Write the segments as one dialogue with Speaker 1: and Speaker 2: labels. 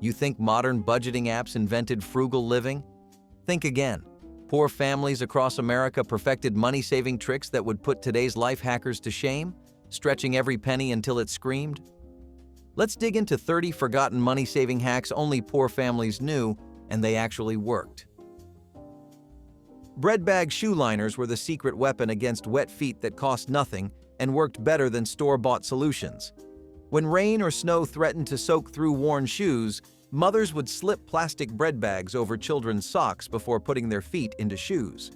Speaker 1: You think modern budgeting apps invented frugal living? Think again. Poor families across America perfected money-saving tricks that would put today's life hackers to shame, stretching every penny until it screamed. Let's dig into 30 forgotten money-saving hacks only poor families knew, and they actually worked. Bread bag shoe liners were the secret weapon against wet feet that cost nothing and worked better than store-bought solutions. When rain or snow threatened to soak through worn shoes, mothers would slip plastic bread bags over children's socks before putting their feet into shoes.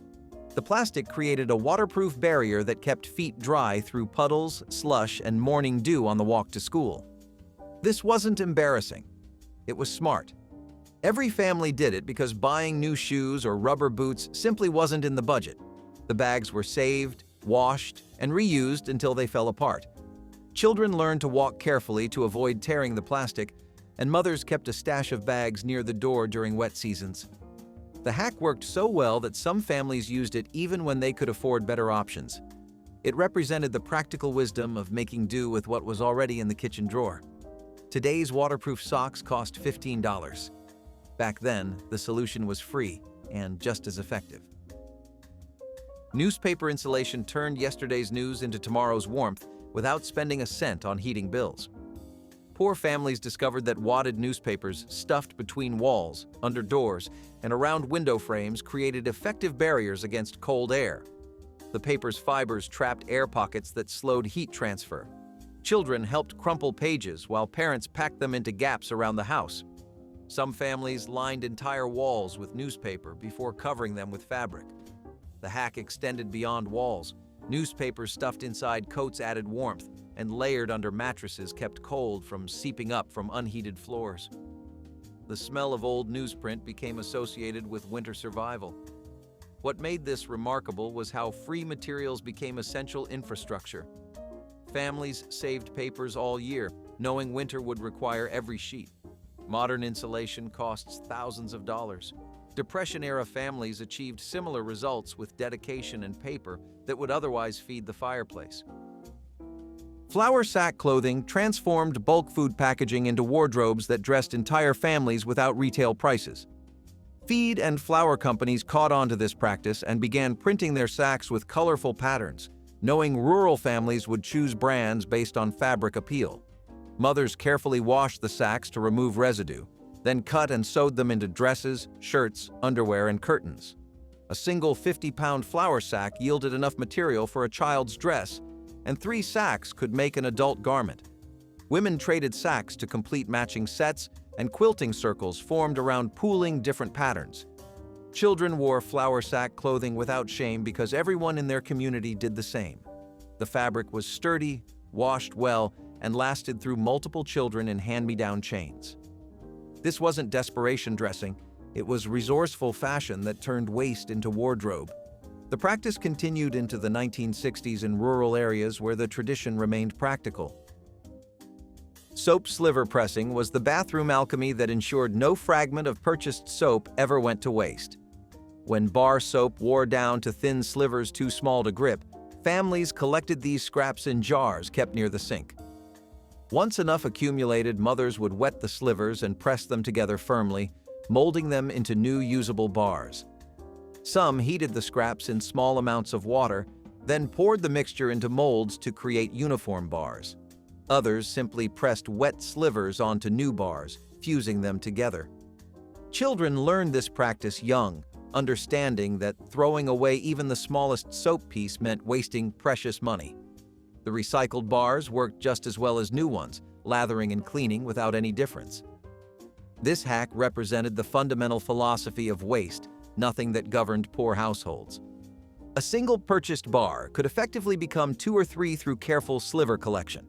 Speaker 1: The plastic created a waterproof barrier that kept feet dry through puddles, slush, and morning dew on the walk to school. This wasn't embarrassing. It was smart. Every family did it because buying new shoes or rubber boots simply wasn't in the budget. The bags were saved, washed, and reused until they fell apart. Children learned to walk carefully to avoid tearing the plastic, and mothers kept a stash of bags near the door during wet seasons. The hack worked so well that some families used it even when they could afford better options. It represented the practical wisdom of making do with what was already in the kitchen drawer. Today's waterproof socks cost $15. Back then, the solution was free and just as effective. Newspaper insulation turned yesterday's news into tomorrow's warmth without spending a cent on heating bills. Poor families discovered that wadded newspapers stuffed between walls, under doors, and around window frames created effective barriers against cold air. The paper's fibers trapped air pockets that slowed heat transfer. Children helped crumple pages while parents packed them into gaps around the house. Some families lined entire walls with newspaper before covering them with fabric. The hack extended beyond walls. Newspapers stuffed inside coats added warmth, and layered under mattresses kept cold from seeping up from unheated floors. The smell of old newsprint became associated with winter survival. What made this remarkable was how free materials became essential infrastructure. Families saved papers all year, knowing winter would require every sheet. Modern insulation costs thousands of dollars. Depression-era families achieved similar results with dedication and paper that would otherwise feed the fireplace. Flour sack clothing transformed bulk food packaging into wardrobes that dressed entire families without retail prices. Feed and flour companies caught on to this practice and began printing their sacks with colorful patterns, knowing rural families would choose brands based on fabric appeal. Mothers carefully washed the sacks to remove residue, then cut and sewed them into dresses, shirts, underwear, and curtains. A single 50-pound flour sack yielded enough material for a child's dress, and 3 sacks could make an adult garment. Women traded sacks to complete matching sets, and quilting circles formed around pooling different patterns. Children wore flour sack clothing without shame because everyone in their community did the same. The fabric was sturdy, washed well, and lasted through multiple children in hand-me-down chains. This wasn't desperation dressing, it was resourceful fashion that turned waste into wardrobe. The practice continued into the 1960s in rural areas where the tradition remained practical. Soap sliver pressing was the bathroom alchemy that ensured no fragment of purchased soap ever went to waste. When bar soap wore down to thin slivers too small to grip, families collected these scraps in jars kept near the sink. Once enough accumulated, mothers would wet the slivers and press them together firmly, molding them into new usable bars. Some heated the scraps in small amounts of water, then poured the mixture into molds to create uniform bars. Others simply pressed wet slivers onto new bars, fusing them together. Children learned this practice young, understanding that throwing away even the smallest soap piece meant wasting precious money. The recycled bars worked just as well as new ones, lathering and cleaning without any difference. This hack represented the fundamental philosophy of waste, nothing that governed poor households. A single purchased bar could effectively become 2 or 3 through careful sliver collection.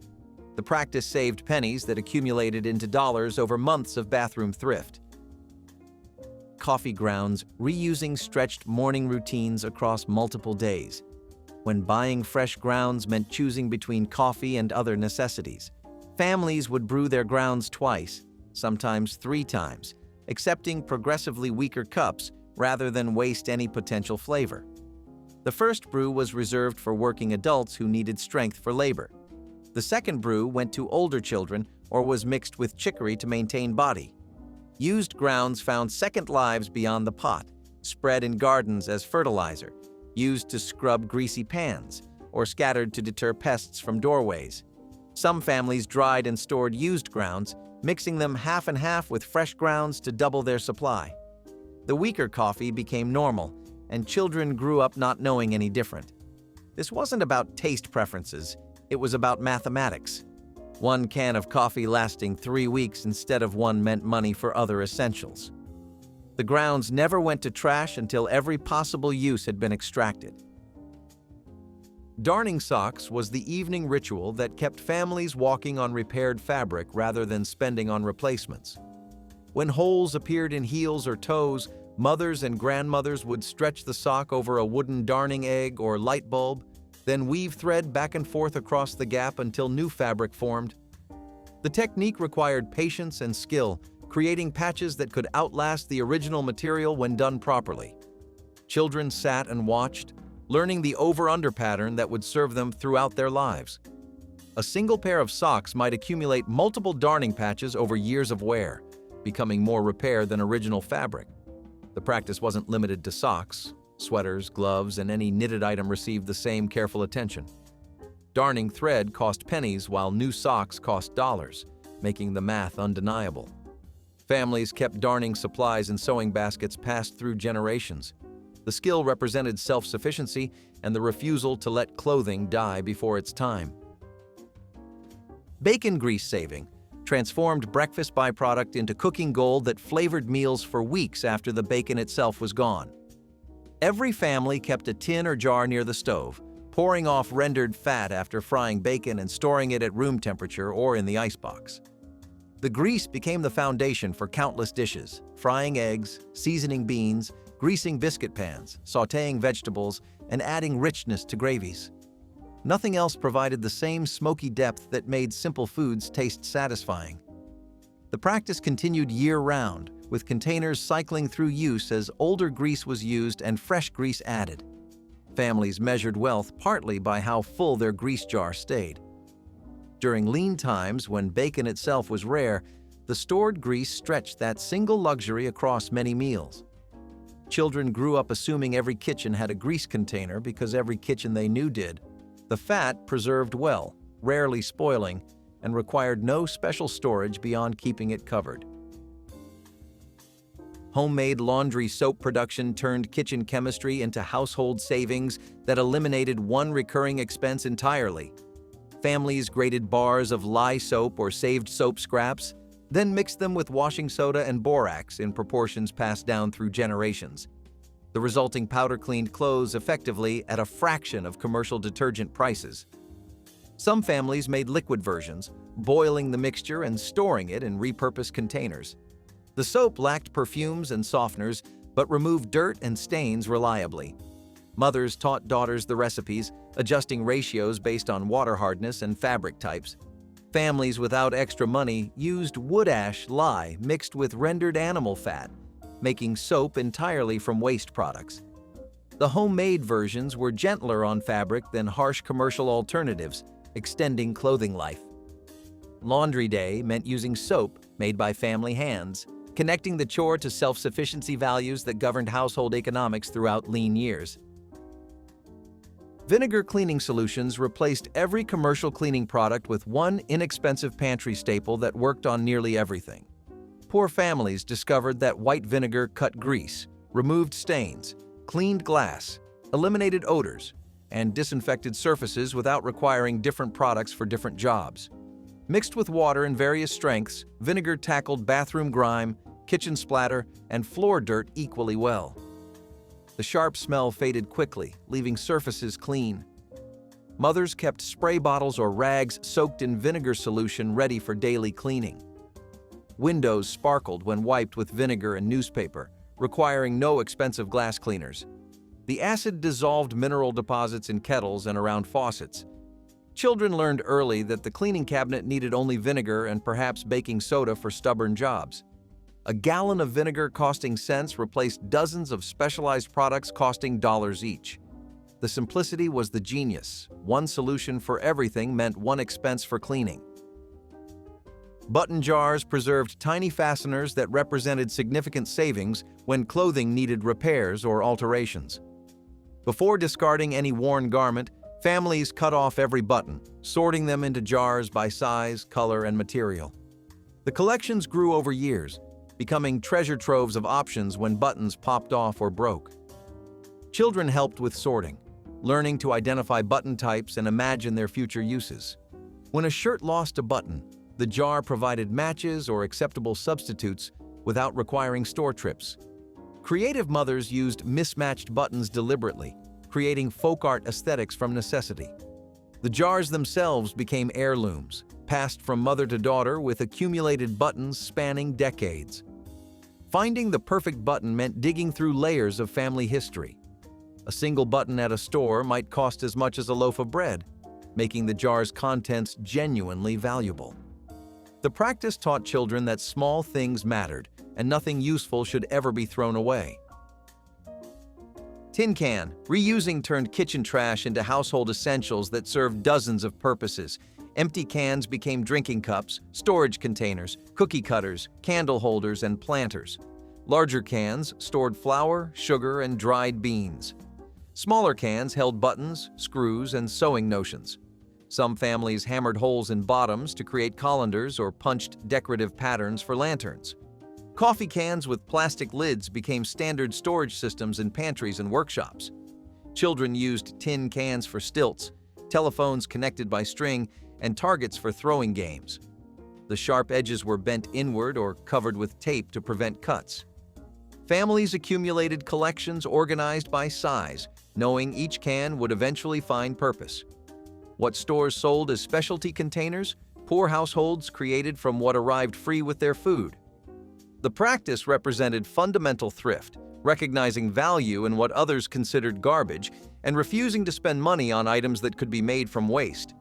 Speaker 1: The practice saved pennies that accumulated into dollars over months of bathroom thrift. Coffee grounds, reusing stretched morning routines across multiple days. When buying fresh grounds meant choosing between coffee and other necessities, families would brew their grounds twice, sometimes 3 times, accepting progressively weaker cups rather than waste any potential flavor. The first brew was reserved for working adults who needed strength for labor. The second brew went to older children or was mixed with chicory to maintain body. Used grounds found second lives beyond the pot, spread in gardens as fertilizer, used to scrub greasy pans, or scattered to deter pests from doorways. Some families dried and stored used grounds, mixing them half and half with fresh grounds to double their supply. The weaker coffee became normal, and children grew up not knowing any different. This wasn't about taste preferences, it was about mathematics. One can of coffee lasting 3 weeks instead of one meant money for other essentials. The grounds never went to trash until every possible use had been extracted. Darning socks was the evening ritual that kept families walking on repaired fabric rather than spending on replacements. When holes appeared in heels or toes, mothers and grandmothers would stretch the sock over a wooden darning egg or light bulb, then weave thread back and forth across the gap until new fabric formed. The technique required patience and skill, creating patches that could outlast the original material when done properly. Children sat and watched, learning the over-under pattern that would serve them throughout their lives. A single pair of socks might accumulate multiple darning patches over years of wear, becoming more repair than original fabric. The practice wasn't limited to socks. Sweaters, gloves, and any knitted item received the same careful attention. Darning thread cost pennies while new socks cost dollars, making the math undeniable. Families kept darning supplies in sewing baskets passed through generations. The skill represented self-sufficiency and the refusal to let clothing die before its time. Bacon grease saving transformed breakfast byproduct into cooking gold that flavored meals for weeks after the bacon itself was gone. Every family kept a tin or jar near the stove, pouring off rendered fat after frying bacon and storing it at room temperature or in the icebox. The grease became the foundation for countless dishes: frying eggs, seasoning beans, greasing biscuit pans, sautéing vegetables, and adding richness to gravies. Nothing else provided the same smoky depth that made simple foods taste satisfying. The practice continued year-round, with containers cycling through use as older grease was used and fresh grease added. Families measured wealth partly by how full their grease jar stayed. During lean times, when bacon itself was rare, the stored grease stretched that single luxury across many meals. Children grew up assuming every kitchen had a grease container because every kitchen they knew did. The fat preserved well, rarely spoiling, and required no special storage beyond keeping it covered. Homemade laundry soap production turned kitchen chemistry into household savings that eliminated one recurring expense entirely. Families grated bars of lye soap or saved soap scraps, then mixed them with washing soda and borax in proportions passed down through generations. The resulting powder cleaned clothes effectively at a fraction of commercial detergent prices. Some families made liquid versions, boiling the mixture and storing it in repurposed containers. The soap lacked perfumes and softeners, but removed dirt and stains reliably. Mothers taught daughters the recipes, adjusting ratios based on water hardness and fabric types. Families without extra money used wood ash lye mixed with rendered animal fat, making soap entirely from waste products. The homemade versions were gentler on fabric than harsh commercial alternatives, extending clothing life. Laundry day meant using soap made by family hands, connecting the chore to self-sufficiency values that governed household economics throughout lean years. Vinegar cleaning solutions replaced every commercial cleaning product with one inexpensive pantry staple that worked on nearly everything. Poor families discovered that white vinegar cut grease, removed stains, cleaned glass, eliminated odors, and disinfected surfaces without requiring different products for different jobs. Mixed with water in various strengths, vinegar tackled bathroom grime, kitchen splatter, and floor dirt equally well. The sharp smell faded quickly, leaving surfaces clean. Mothers kept spray bottles or rags soaked in vinegar solution ready for daily cleaning. Windows sparkled when wiped with vinegar and newspaper, requiring no expensive glass cleaners. The acid dissolved mineral deposits in kettles and around faucets. Children learned early that the cleaning cabinet needed only vinegar and perhaps baking soda for stubborn jobs. A gallon of vinegar costing cents replaced dozens of specialized products costing dollars each. The simplicity was the genius. One solution for everything meant one expense for cleaning. Button jars preserved tiny fasteners that represented significant savings when clothing needed repairs or alterations. Before discarding any worn garment, families cut off every button, sorting them into jars by size, color, and material. The collections grew over years, becoming treasure troves of options when buttons popped off or broke. Children helped with sorting, learning to identify button types and imagine their future uses. When a shirt lost a button, the jar provided matches or acceptable substitutes without requiring store trips. Creative mothers used mismatched buttons deliberately, creating folk art aesthetics from necessity. The jars themselves became heirlooms, passed from mother to daughter with accumulated buttons spanning decades. Finding the perfect button meant digging through layers of family history. A single button at a store might cost as much as a loaf of bread, making the jar's contents genuinely valuable. The practice taught children that small things mattered, and nothing useful should ever be thrown away. Tin can. Reusing turned kitchen trash into household essentials that served dozens of purposes. Empty cans became drinking cups, storage containers, cookie cutters, candle holders, and planters. Larger cans stored flour, sugar, and dried beans. Smaller cans held buttons, screws, and sewing notions. Some families hammered holes in bottoms to create colanders or punched decorative patterns for lanterns. Coffee cans with plastic lids became standard storage systems in pantries and workshops. Children used tin cans for stilts, telephones connected by string, and targets for throwing games. The sharp edges were bent inward or covered with tape to prevent cuts. Families accumulated collections organized by size, knowing each can would eventually find purpose. What stores sold as specialty containers, poor households created from what arrived free with their food. The practice represented fundamental thrift, recognizing value in what others considered garbage and refusing to spend money on items that could be made from waste.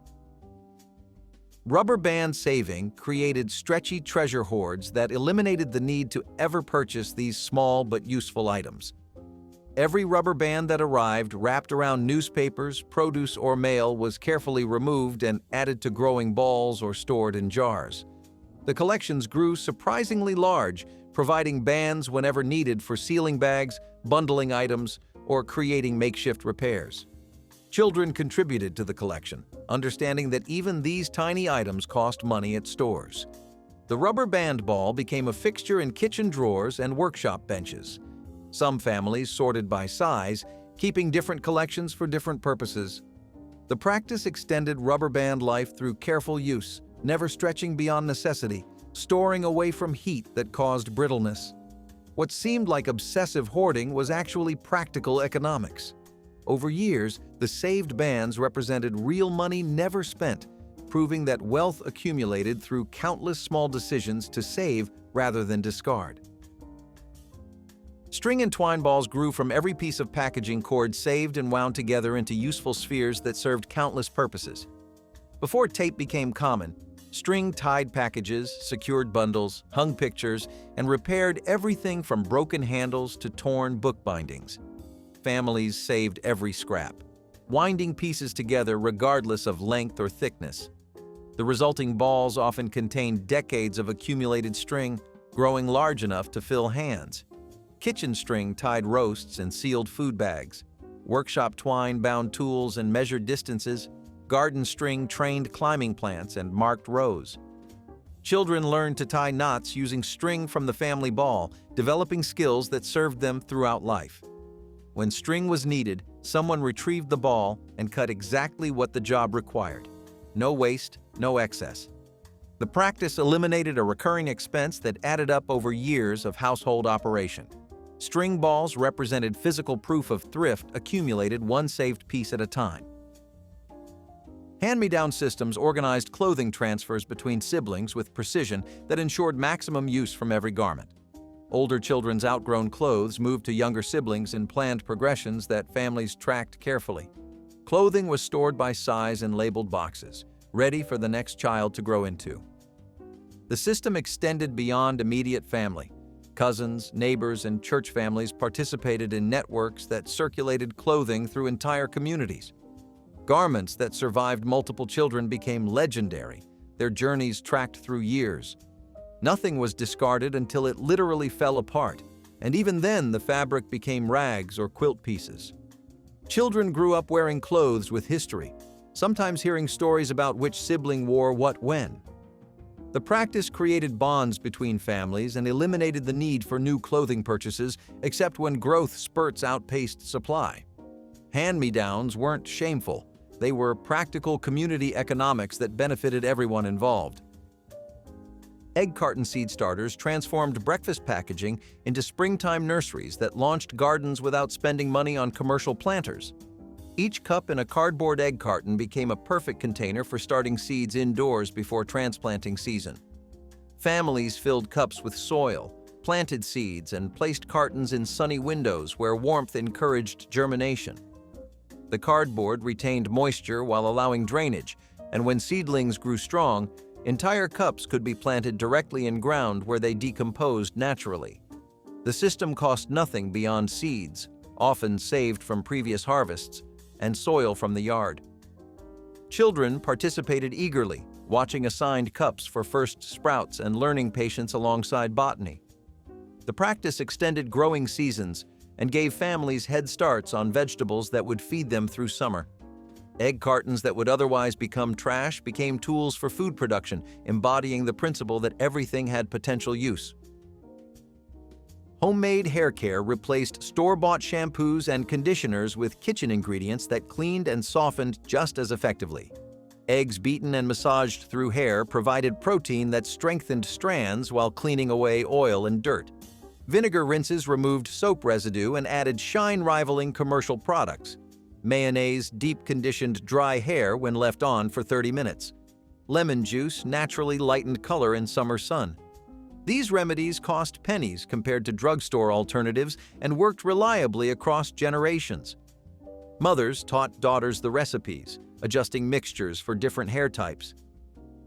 Speaker 1: Rubber band saving created stretchy treasure hoards that eliminated the need to ever purchase these small but useful items. Every rubber band that arrived wrapped around newspapers, produce, or mail was carefully removed and added to growing balls or stored in jars. The collections grew surprisingly large, providing bands whenever needed for sealing bags, bundling items, or creating makeshift repairs. Children contributed to the collection, understanding that even these tiny items cost money at stores. The rubber band ball became a fixture in kitchen drawers and workshop benches. Some families sorted by size, keeping different collections for different purposes. The practice extended rubber band life through careful use, never stretching beyond necessity, storing away from heat that caused brittleness. What seemed like obsessive hoarding was actually practical economics. Over years, the saved bands represented real money never spent, proving that wealth accumulated through countless small decisions to save rather than discard. String and twine balls grew from every piece of packaging cord saved and wound together into useful spheres that served countless purposes. Before tape became common, string tied packages, secured bundles, hung pictures, and repaired everything from broken handles to torn book bindings. Families saved every scrap, winding pieces together regardless of length or thickness. The resulting balls often contained decades of accumulated string, growing large enough to fill hands. Kitchen string tied roasts and sealed food bags. Workshop twine bound tools and measured distances. Garden string trained climbing plants and marked rows. Children learned to tie knots using string from the family ball, developing skills that served them throughout life. When string was needed, someone retrieved the ball and cut exactly what the job required. No waste, no excess. The practice eliminated a recurring expense that added up over years of household operation. String balls represented physical proof of thrift accumulated one saved piece at a time. Hand-me-down systems organized clothing transfers between siblings with precision that ensured maximum use from every garment. Older children's outgrown clothes moved to younger siblings in planned progressions that families tracked carefully. Clothing was stored by size in labeled boxes, ready for the next child to grow into. The system extended beyond immediate family. Cousins, neighbors, and church families participated in networks that circulated clothing through entire communities. Garments that survived multiple children became legendary, their journeys tracked through years. Nothing was discarded until it literally fell apart, and even then the fabric became rags or quilt pieces. Children grew up wearing clothes with history, sometimes hearing stories about which sibling wore what when. The practice created bonds between families and eliminated the need for new clothing purchases except when growth spurts outpaced supply. Hand-me-downs weren't shameful. They were practical community economics that benefited everyone involved. Egg carton seed starters transformed breakfast packaging into springtime nurseries that launched gardens without spending money on commercial planters. Each cup in a cardboard egg carton became a perfect container for starting seeds indoors before transplanting season. Families filled cups with soil, planted seeds, and placed cartons in sunny windows where warmth encouraged germination. The cardboard retained moisture while allowing drainage, and when seedlings grew strong, entire cups could be planted directly in ground where they decomposed naturally. The system cost nothing beyond seeds, often saved from previous harvests, and soil from the yard. Children participated eagerly, watching assigned cups for first sprouts and learning patience alongside botany. The practice extended growing seasons and gave families head starts on vegetables that would feed them through summer. Egg cartons that would otherwise become trash became tools for food production, embodying the principle that everything had potential use. Homemade hair care replaced store-bought shampoos and conditioners with kitchen ingredients that cleaned and softened just as effectively. Eggs beaten and massaged through hair provided protein that strengthened strands while cleaning away oil and dirt. Vinegar rinses removed soap residue and added shine-rivaling commercial products. Mayonnaise deep-conditioned dry hair when left on for 30 minutes. Lemon juice naturally lightened color in summer sun. These remedies cost pennies compared to drugstore alternatives and worked reliably across generations. Mothers taught daughters the recipes, adjusting mixtures for different hair types.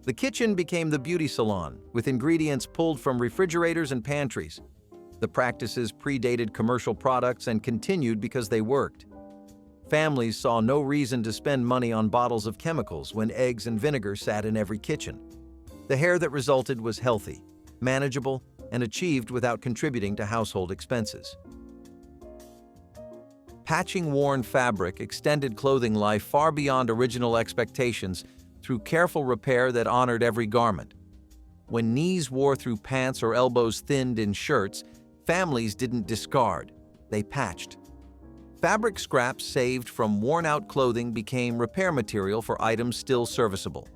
Speaker 1: The kitchen became the beauty salon, with ingredients pulled from refrigerators and pantries. The practices predated commercial products and continued because they worked. Families saw no reason to spend money on bottles of chemicals when eggs and vinegar sat in every kitchen. The hair that resulted was healthy, manageable, and achieved without contributing to household expenses. Patching worn fabric extended clothing life far beyond original expectations through careful repair that honored every garment. When knees wore through pants or elbows thinned in shirts, families didn't discard, they patched. Fabric scraps saved from worn-out clothing became repair material for items still serviceable.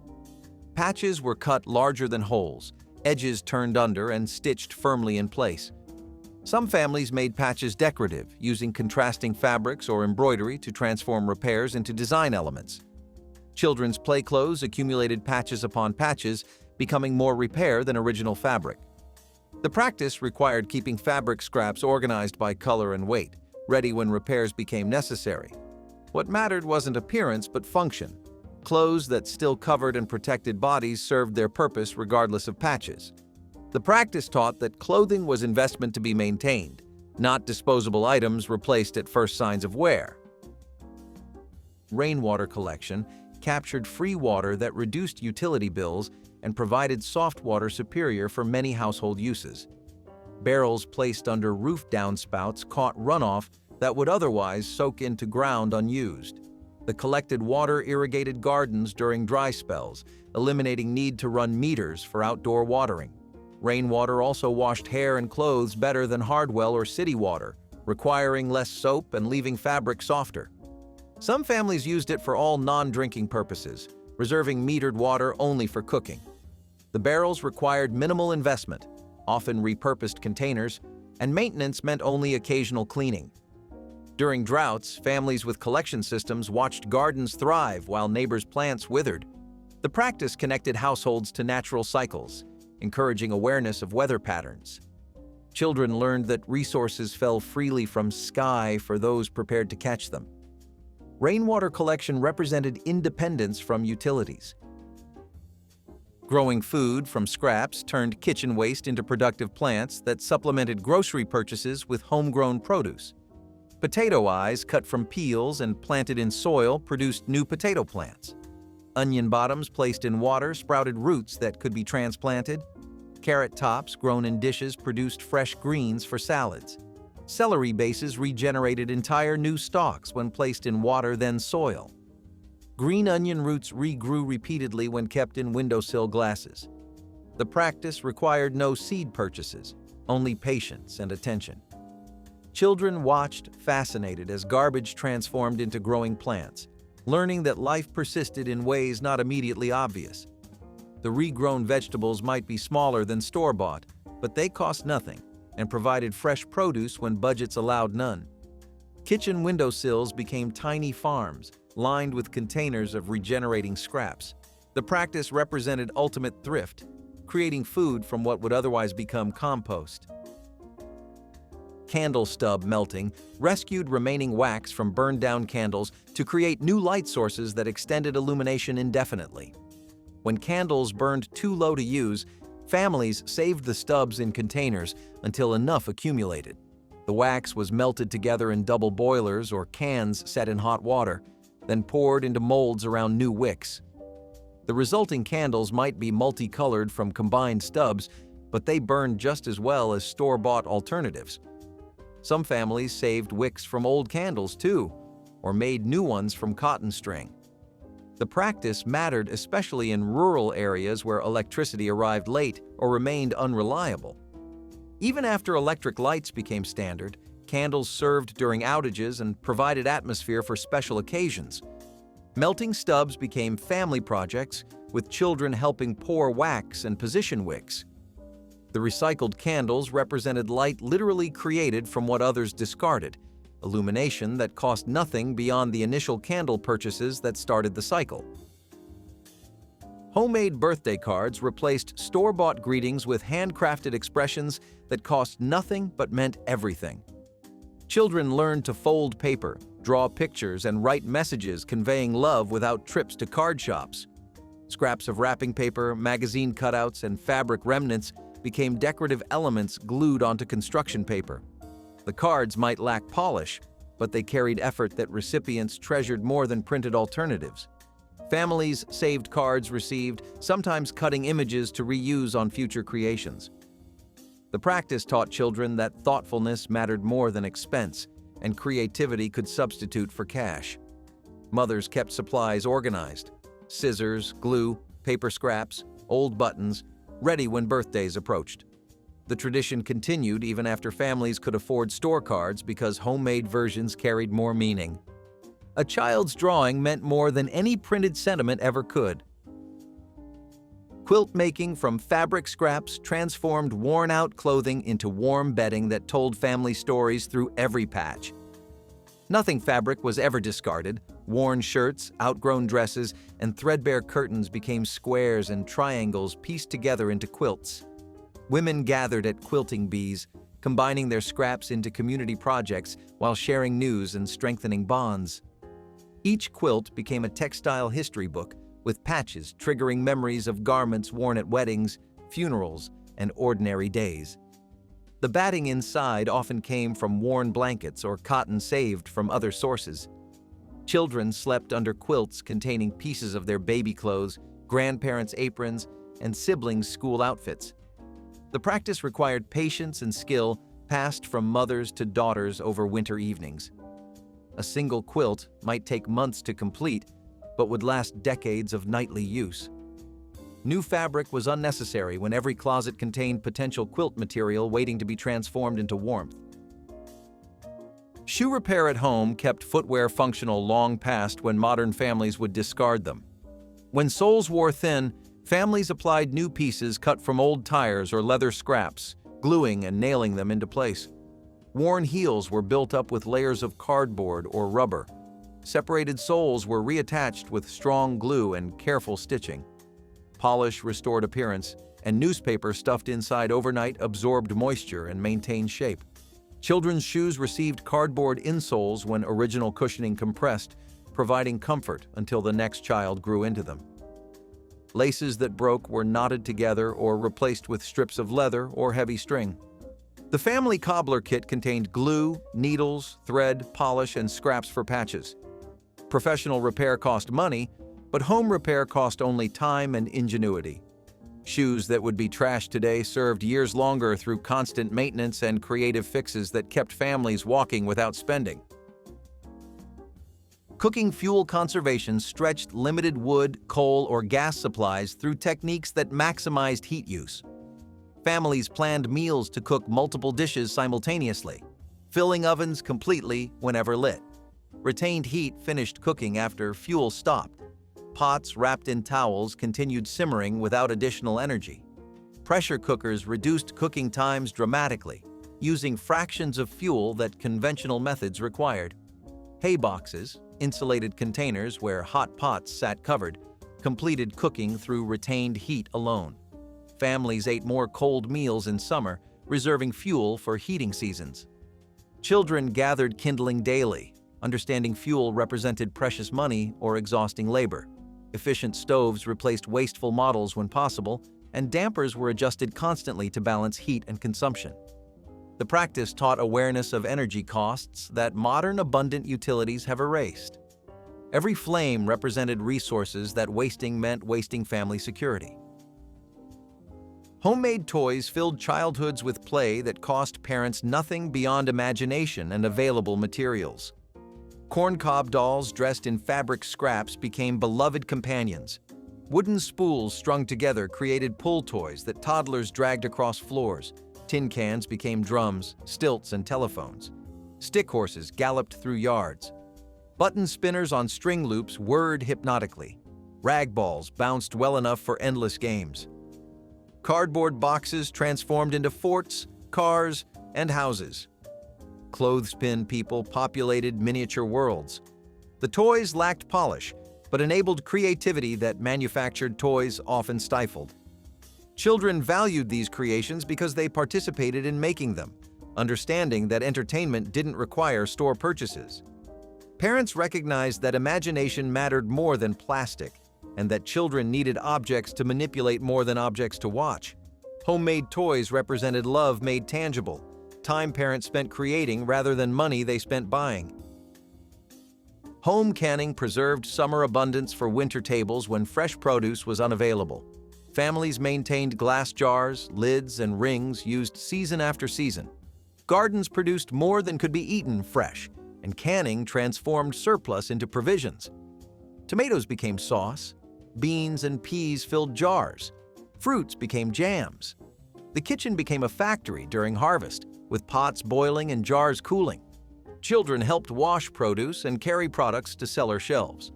Speaker 1: Patches were cut larger than holes, edges turned under and stitched firmly in place. Some families made patches decorative, using contrasting fabrics or embroidery to transform repairs into design elements. Children's play clothes accumulated patches upon patches, becoming more repair than original fabric. The practice required keeping fabric scraps organized by color and weight, ready when repairs became necessary. What mattered wasn't appearance but function. Clothes that still covered and protected bodies served their purpose regardless of patches. The practice taught that clothing was investment to be maintained, not disposable items replaced at first signs of wear. Rainwater collection captured free water that reduced utility bills and provided soft water superior for many household uses. Barrels placed under roof downspouts caught runoff that would otherwise soak into ground unused. The collected water irrigated gardens during dry spells, eliminating need to run meters for outdoor watering. Rainwater also washed hair and clothes better than hardwell or city water, requiring less soap and leaving fabric softer. Some families used it for all non-drinking purposes, reserving metered water only for cooking. The barrels required minimal investment, often repurposed containers, and maintenance meant only occasional cleaning. During droughts, families with collection systems watched gardens thrive while neighbors' plants withered. The practice connected households to natural cycles, encouraging awareness of weather patterns. Children learned that resources fell freely from sky for those prepared to catch them. Rainwater collection represented independence from utilities. Growing food from scraps turned kitchen waste into productive plants that supplemented grocery purchases with homegrown produce. Potato eyes cut from peels and planted in soil produced new potato plants. Onion bottoms placed in water sprouted roots that could be transplanted. Carrot tops grown in dishes produced fresh greens for salads. Celery bases regenerated entire new stalks when placed in water, then soil. Green onion roots regrew repeatedly when kept in windowsill glasses. The practice required no seed purchases, only patience and attention. Children watched, fascinated, as garbage transformed into growing plants, learning that life persisted in ways not immediately obvious. The regrown vegetables might be smaller than store-bought, but they cost nothing and provided fresh produce when budgets allowed none. Kitchen windowsills became tiny farms, lined with containers of regenerating scraps. The practice represented ultimate thrift, creating food from what would otherwise become compost. Candle stub melting rescued remaining wax from burned-down candles to create new light sources that extended illumination indefinitely. When candles burned too low to use, families saved the stubs in containers until enough accumulated. The wax was melted together in double boilers or cans set in hot water, then poured into molds around new wicks. The resulting candles might be multicolored from combined stubs, but they burned just as well as store-bought alternatives. Some families saved wicks from old candles too, or made new ones from cotton string. The practice mattered especially in rural areas where electricity arrived late or remained unreliable. Even after electric lights became standard, candles served during outages and provided atmosphere for special occasions. Melting stubs became family projects, with children helping pour wax and position wicks. The recycled candles represented light literally created from what others discarded, illumination that cost nothing beyond the initial candle purchases that started the cycle. Homemade birthday cards replaced store-bought greetings with handcrafted expressions that cost nothing but meant everything. Children learned to fold paper, draw pictures, and write messages conveying love without trips to card shops. Scraps of wrapping paper, magazine cutouts, and fabric remnants became decorative elements glued onto construction paper. The cards might lack polish, but they carried effort that recipients treasured more than printed alternatives. Families saved cards received, sometimes cutting images to reuse on future creations. The practice taught children that thoughtfulness mattered more than expense, and creativity could substitute for cash. Mothers kept supplies organized: scissors, glue, paper scraps, old buttons, ready when birthdays approached. The tradition continued even after families could afford store cards because homemade versions carried more meaning. A child's drawing meant more than any printed sentiment ever could. Quilt making from fabric scraps transformed worn-out clothing into warm bedding that told family stories through every patch. Nothing fabric was ever discarded. Worn shirts, outgrown dresses, and threadbare curtains became squares and triangles pieced together into quilts. Women gathered at quilting bees, combining their scraps into community projects while sharing news and strengthening bonds. Each quilt became a textile history book, with patches triggering memories of garments worn at weddings, funerals, and ordinary days. The batting inside often came from worn blankets or cotton saved from other sources. Children slept under quilts containing pieces of their baby clothes, grandparents' aprons, and siblings' school outfits. The practice required patience and skill passed from mothers to daughters over winter evenings. A single quilt might take months to complete, but would last decades of nightly use. New fabric was unnecessary when every closet contained potential quilt material waiting to be transformed into warmth. Shoe repair at home kept footwear functional long past when modern families would discard them. When soles wore thin, families applied new pieces cut from old tires or leather scraps, gluing and nailing them into place. Worn heels were built up with layers of cardboard or rubber. Separated soles were reattached with strong glue and careful stitching. Polish restored appearance, and newspaper stuffed inside overnight absorbed moisture and maintained shape. Children's shoes received cardboard insoles when original cushioning compressed, providing comfort until the next child grew into them. Laces that broke were knotted together or replaced with strips of leather or heavy string. The family cobbler kit contained glue, needles, thread, polish, and scraps for patches. Professional repair cost money, But home repair cost only time and ingenuity. Shoes that would be trashed today served years longer through constant maintenance and creative fixes that kept families walking without spending. Cooking fuel conservation stretched limited wood, coal, or gas supplies through techniques that maximized heat use. Families planned meals to cook multiple dishes simultaneously, filling ovens completely whenever lit. Retained heat finished cooking after fuel stopped. Pots wrapped in towels continued simmering without additional energy. Pressure cookers reduced cooking times dramatically, using fractions of fuel that conventional methods required. Hay boxes, insulated containers where hot pots sat covered, completed cooking through retained heat alone. Families ate more cold meals in summer, reserving fuel for heating seasons. Children gathered kindling daily, understanding fuel represented precious money or exhausting labor. Efficient stoves replaced wasteful models when possible, and dampers were adjusted constantly to balance heat and consumption. The practice taught awareness of energy costs that modern abundant utilities have erased. Every flame represented resources that wasting meant wasting family security. Homemade toys filled childhoods with play that cost parents nothing beyond imagination and available materials. Corncob dolls dressed in fabric scraps became beloved companions. Wooden spools strung together created pull toys that toddlers dragged across floors. Tin cans became drums, stilts, and telephones. Stick horses galloped through yards. Button spinners on string loops whirred hypnotically. Rag balls bounced well enough for endless games. Cardboard boxes transformed into forts, cars, and houses. Clothespin people populated miniature worlds. The toys lacked polish, but enabled creativity that manufactured toys often stifled. Children valued these creations because they participated in making them, understanding that entertainment didn't require store purchases. Parents recognized that imagination mattered more than plastic, and that children needed objects to manipulate more than objects to watch. Homemade toys represented love made tangible, time parents spent creating rather than money they spent buying. Home canning preserved summer abundance for winter tables when fresh produce was unavailable. Families maintained glass jars, lids, and rings used season after season. Gardens produced more than could be eaten fresh, and canning transformed surplus into provisions. Tomatoes became sauce, beans and peas filled jars, fruits became jams. The kitchen became a factory during harvest, with pots boiling and jars cooling. Children helped wash produce and carry products to cellar shelves.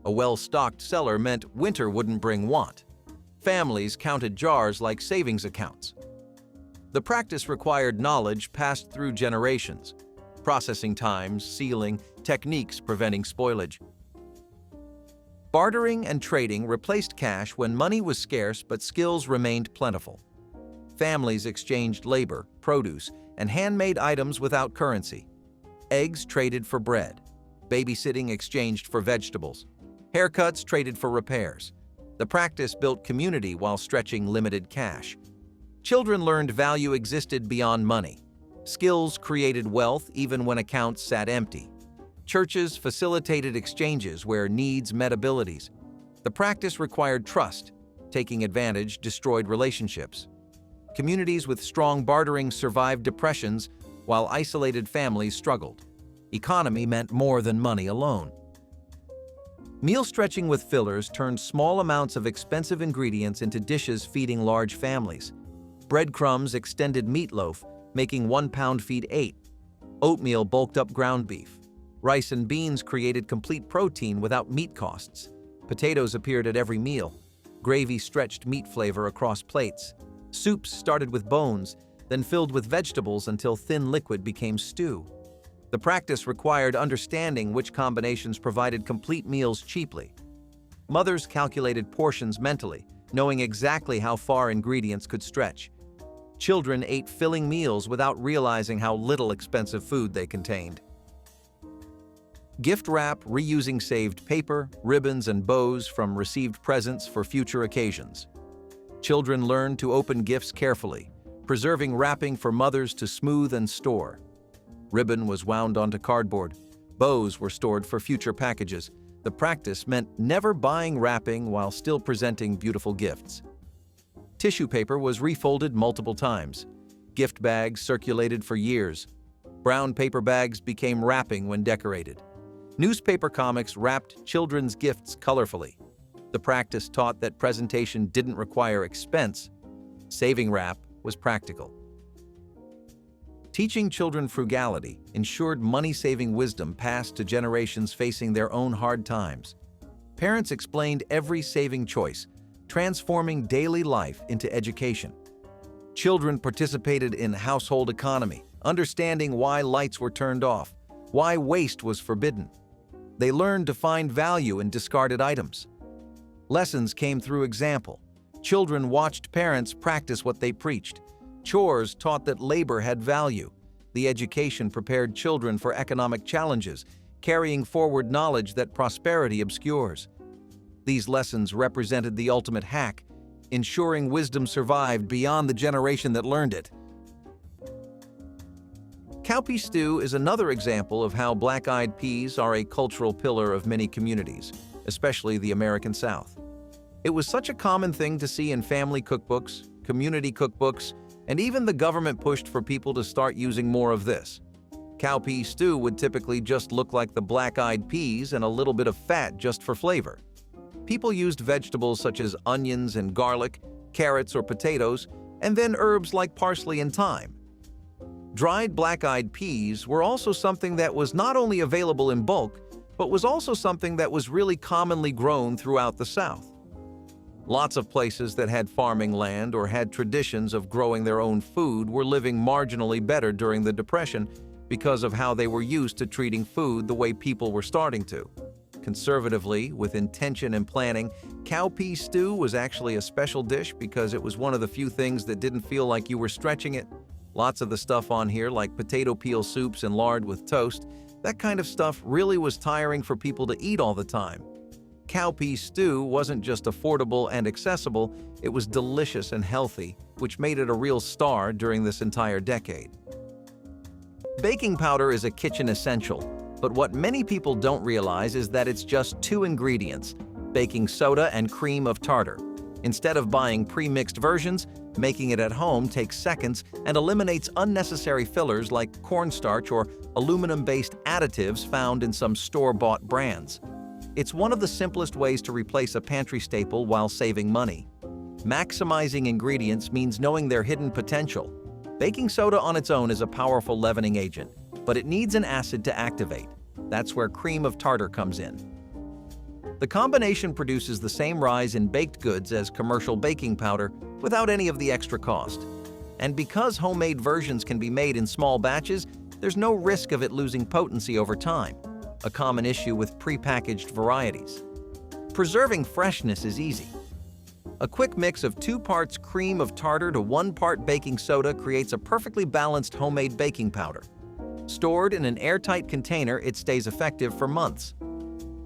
Speaker 1: A well-stocked cellar meant winter wouldn't bring want. Families counted jars like savings accounts. The practice required knowledge passed through generations, processing times, sealing, techniques preventing spoilage. Bartering and trading replaced cash when money was scarce but skills remained plentiful. Families exchanged labor, produce, and handmade items without currency. Eggs traded for bread. Babysitting exchanged for vegetables. Haircuts traded for repairs. The practice built community while stretching limited cash. Children learned value existed beyond money. Skills created wealth even when accounts sat empty. Churches facilitated exchanges where needs met abilities. The practice required trust. Taking advantage destroyed relationships. Communities with strong bartering survived depressions, while isolated families struggled. Economy meant more than money alone. Meal stretching with fillers turned small amounts of expensive ingredients into dishes feeding large families. Breadcrumbs extended meatloaf, making 1 pound feed 8. Oatmeal bulked up ground beef. Rice and beans created complete protein without meat costs. Potatoes appeared at every meal. Gravy stretched meat flavor across plates. Soups started with bones, then filled with vegetables until thin liquid became stew. The practice required understanding which combinations provided complete meals cheaply. Mothers calculated portions mentally, knowing exactly how far ingredients could stretch. Children ate filling meals without realizing how little expensive food they contained. Gift wrap reusing saved paper, ribbons, and bows from received presents for future occasions. Children learned to open gifts carefully, preserving wrapping for mothers to smooth and store. Ribbon was wound onto cardboard. Bows were stored for future packages. The practice meant never buying wrapping while still presenting beautiful gifts. Tissue paper was refolded multiple times. Gift bags circulated for years. Brown paper bags became wrapping when decorated. Newspaper comics wrapped children's gifts colorfully. The practice taught that presentation didn't require expense. Saving wrap was practical. Teaching children frugality ensured money-saving wisdom passed to generations facing their own hard times. Parents explained every saving choice, transforming daily life into education. Children participated in household economy, understanding why lights were turned off, why waste was forbidden. They learned to find value in discarded items. Lessons came through example. Children watched parents practice what they preached. Chores taught that labor had value. The education prepared children for economic challenges, carrying forward knowledge that prosperity obscures. These lessons represented the ultimate hack, ensuring wisdom survived beyond the generation that learned it. Cowpea stew is another example of how black-eyed peas are a cultural pillar of many communities, especially the American South. It was such a common thing to see in family cookbooks, community cookbooks, and even the government pushed for people to start using more of this. Cowpea stew would typically just look like the black-eyed peas and a little bit of fat just for flavor. People used vegetables such as onions and garlic, carrots or potatoes, and then herbs like parsley and thyme. Dried black-eyed peas were also something that was not only available in bulk, but was also something that was really commonly grown throughout the South. Lots of places that had farming land or had traditions of growing their own food were living marginally better during the Depression because of how they were used to treating food the way people were starting to. Conservatively, with intention and planning, cowpea stew was actually a special dish because it was one of the few things that didn't feel like you were stretching it. Lots of the stuff on here, like potato peel soups and lard with toast, that kind of stuff really was tiring for people to eat all the time. Cowpea stew wasn't just affordable and accessible, it was delicious and healthy, which made it a real star during this entire decade. Baking powder is a kitchen essential, but what many people don't realize is that it's just two ingredients: baking soda and cream of tartar. Instead of buying pre-mixed versions, making it at home takes seconds and eliminates unnecessary fillers like cornstarch or aluminum-based additives found in some store-bought brands. It's one of the simplest ways to replace a pantry staple while saving money. Maximizing ingredients means knowing their hidden potential. Baking soda on its own is a powerful leavening agent, but it needs an acid to activate. That's where cream of tartar comes in. The combination produces the same rise in baked goods as commercial baking powder without any of the extra cost. And because homemade versions can be made in small batches, there's no risk of it losing potency over time, a common issue with prepackaged varieties. Preserving freshness is easy. A quick mix of 2 parts cream of tartar to 1 part baking soda creates a perfectly balanced homemade baking powder. Stored in an airtight container, it stays effective for months.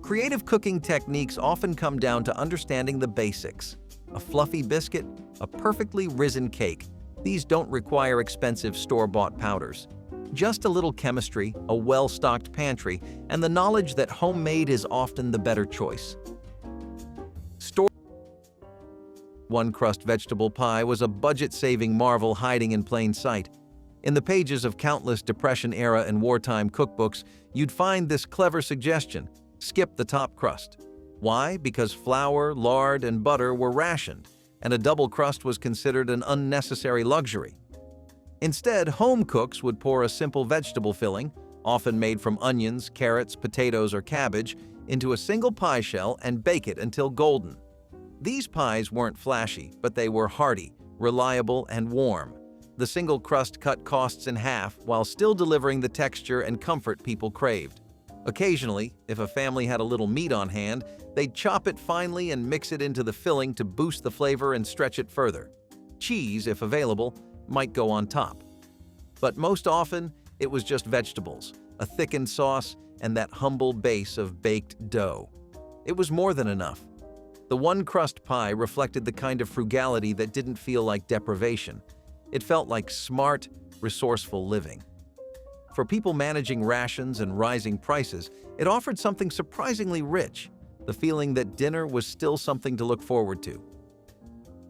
Speaker 1: Creative cooking techniques often come down to understanding the basics. A fluffy biscuit, a perfectly risen cake. These don't require expensive store-bought powders. Just a little chemistry, a well-stocked pantry, and the knowledge that homemade is often the better choice. One-crust vegetable pie was a budget-saving marvel hiding in plain sight. In the pages of countless Depression-era and wartime cookbooks, you'd find this clever suggestion: skip the top crust. Why? Because flour, lard, and butter were rationed, and a double crust was considered an unnecessary luxury. Instead, home cooks would pour a simple vegetable filling, often made from onions, carrots, potatoes, or cabbage, into a single pie shell and bake it until golden. These pies weren't flashy, but they were hearty, reliable, and warm. The single crust cut costs in half while still delivering the texture and comfort people craved. Occasionally, if a family had a little meat on hand, they'd chop it finely and mix it into the filling to boost the flavor and stretch it further. Cheese, if available, might go on top. But most often, it was just vegetables, a thickened sauce, and that humble base of baked dough. It was more than enough. The one-crust pie reflected the kind of frugality that didn't feel like deprivation. It felt like smart, resourceful living. For people managing rations and rising prices, it offered something surprisingly rich, the feeling that dinner was still something to look forward to.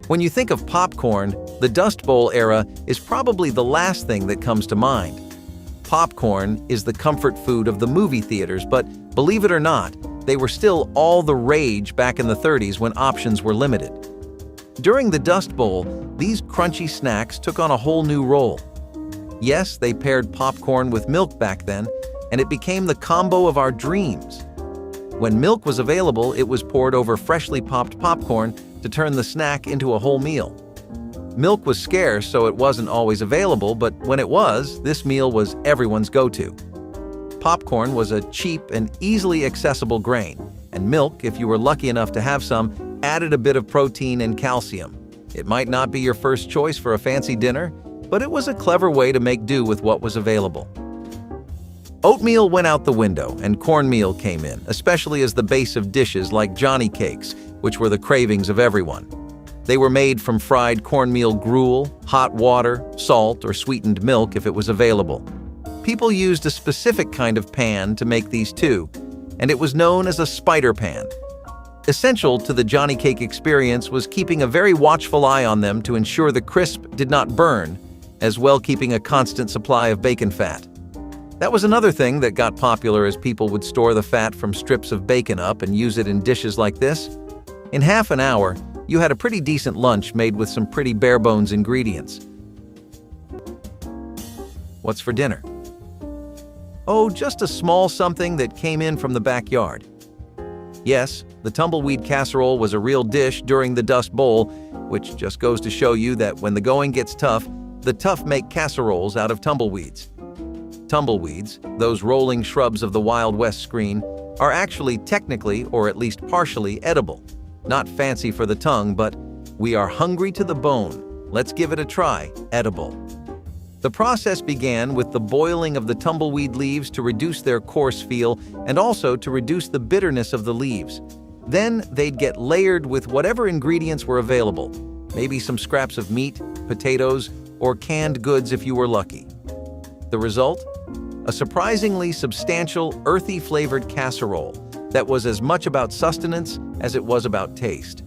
Speaker 1: When you think of popcorn, the Dust Bowl era is probably the last thing that comes to mind. Popcorn is the comfort food of the movie theaters, but believe it or not, they were still all the rage back in the 30s when options were limited. During the Dust Bowl, these crunchy snacks took on a whole new role. Yes, they paired popcorn with milk back then, and it became the combo of our dreams. When milk was available, it was poured over freshly popped popcorn to turn the snack into a whole meal. Milk was scarce, so it wasn't always available, but when it was, this meal was everyone's go-to. Popcorn was a cheap and easily accessible grain, and milk, if you were lucky enough to have some, added a bit of protein and calcium. It might not be your first choice for a fancy dinner, but it was a clever way to make do with what was available. Oatmeal went out the window, and cornmeal came in, especially as the base of dishes like Johnny cakes, which were the cravings of everyone. They were made from fried cornmeal gruel, hot water, salt, or sweetened milk if it was available. People used a specific kind of pan to make these too, and it was known as a spider pan. Essential to the Johnny cake experience was keeping a very watchful eye on them to ensure the crisp did not burn, as well keeping a constant supply of bacon fat. That was another thing that got popular as people would store the fat from strips of bacon up and use it in dishes like this. In half an hour, you had a pretty decent lunch made with some pretty bare-bones ingredients. What's for dinner? Oh, just a small something that came in from the backyard. Yes, the tumbleweed casserole was a real dish during the Dust Bowl, which just goes to show you that when the going gets tough, the tough make casseroles out of tumbleweeds. Tumbleweeds, those rolling shrubs of the Wild West screen, are actually technically, or at least partially, edible. Not fancy for the tongue, but we are hungry to the bone. Let's give it a try, edible. The process began with the boiling of the tumbleweed leaves to reduce their coarse feel and also to reduce the bitterness of the leaves. Then they'd get layered with whatever ingredients were available, maybe some scraps of meat, potatoes, or canned goods if you were lucky. The result? A surprisingly substantial, earthy-flavored casserole that was as much about sustenance as it was about taste.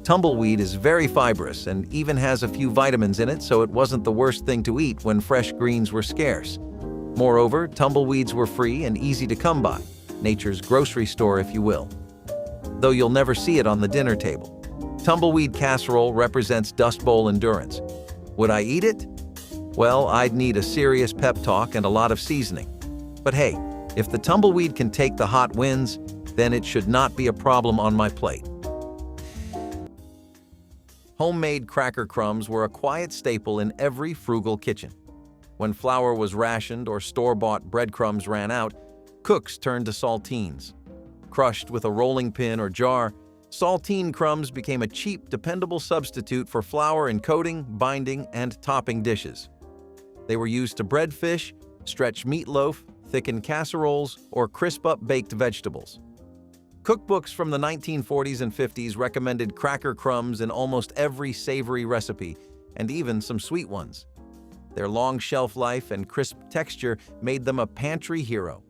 Speaker 1: Tumbleweed is very fibrous and even has a few vitamins in it, so it wasn't the worst thing to eat when fresh greens were scarce. Moreover, tumbleweeds were free and easy to come by, nature's grocery store if you will. Though you'll never see it on the dinner table. Tumbleweed casserole represents Dust Bowl endurance. Would I eat it? Well, I'd need a serious pep talk and a lot of seasoning. But hey, if the tumbleweed can take the hot winds, then it should not be a problem on my plate. Homemade cracker crumbs were a quiet staple in every frugal kitchen. When flour was rationed or store-bought breadcrumbs ran out, cooks turned to saltines. Crushed with a rolling pin or jar, saltine crumbs became a cheap, dependable substitute for flour in coating, binding, and topping dishes. They were used to bread fish, stretch meatloaf, thicken casseroles, or crisp up baked vegetables. Cookbooks from the 1940s and 50s recommended cracker crumbs in almost every savory recipe, and even some sweet ones. Their long shelf life and crisp texture made them a pantry hero.